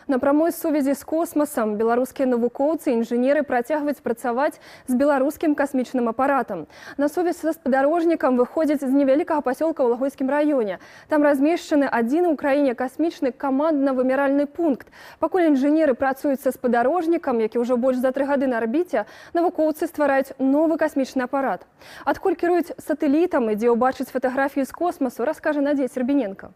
На прамой сувязі з космасам беларускія навукоўцы і інжынеры працягваюць працаваць з беларускім касмічным апаратам. На сувязь са спадарожнікам выходзяць з невялікага пасёлка ў Лагойскім раёне. Там размешчаны адзіны ў краіне касмічны камандна-вымяральны пункт. Пакуль інжынеры працуюць са спадарожнікам, які ўжо больш за 3 гады на арбіце, навукоўцы ствараюць новы касмічны апарат. Адкуль кіруюць сатэлітам і дзе ўбачыць фатаграфію з космасу, раскажа Надзея Сербіненко.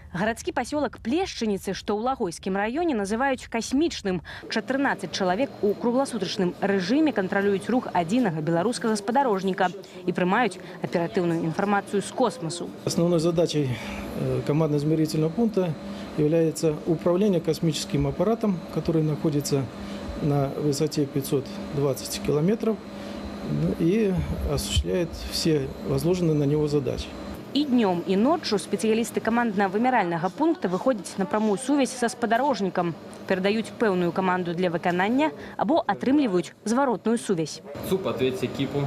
Гарадскі пасёлак Плешчыніцы, што ў Лагойскім раёне, называюць касмічным. 14 чалавек у кругласутачным рэжыме кантралююць рух адзінага беларускага спадарожніка і прымаюць аператыўную інфармацию з космосу. Основной задачей командно-измерительного пункта является управление космическим аппаратом, который находится на высоте 520 километров и осуществляет все возложенные на него задачи. І днем, і ноччу спецыялісты камандна-вымяральнага пункта выходзяць на прамую сувязь са спадарожнікам, перадаюць пэўную каманду для выканання або атрымліваюць зваротную сувязь. ЦУП, ответьте КИПу.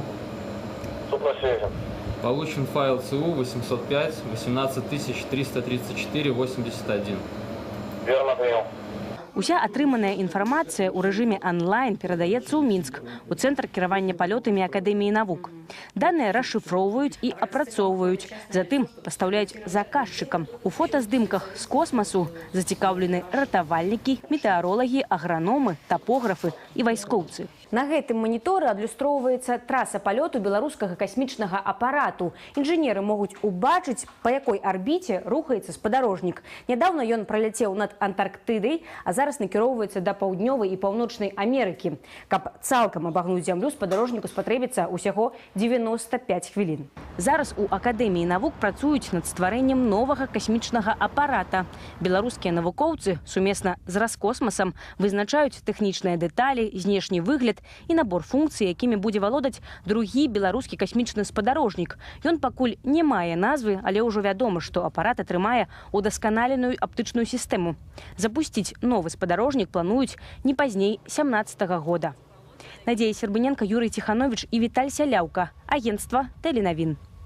Получен файл ЦУ 805 18334 81. Верно принял. Уся атрыманая інфармацыя ў рэжыме онлайн перадаецца ў Мінск, у Цэнтр кіравання палётамі Акадэміі навук. Даныя расшыфроўваюць і апрацоўваюць, затым пастаўляюць заказчыкам. У фотаздымках з космасу зацікаўлены ратавальнікі, метэаролагі, аграномы, тапографы і вайскоўцы. На гэтым маніторы адлюстроўваецца траса палёту беларускага касмічнага апарату. Інжынеры могуць убачыць, па якой арбіце рухаецца спадарожнік. Нядаўна ён праляцеў над Антарктыдай, а зараз накіроўваецца да паўднёвай і паўночнай Амерыкі. Каб цалкам абагнуць зямлю, спадарожніку спатрэбіцца ўсяго 95 хвілін. Зараз у Акадэміі навук працуюць над стварэннем новага касмічнага апарата. Беларускія навукоўцы сумесна з Раскосмасам вызначаюць тэхнічныя дэталі, знешні выгляд і набор функцый, якімі будзе валодаць другі беларускі касмічны спадарожнік. Ён пакуль не мае назвы, але ўжо вядома, што апарат атрымае удасканаленую аптычную сістэму. Запусціць новы спадарожнік плануюць не пазней 2017 года. Надзея Сербіненко, Юрий Тиханович і Віталь Сяляўка. Агентство Теленавін.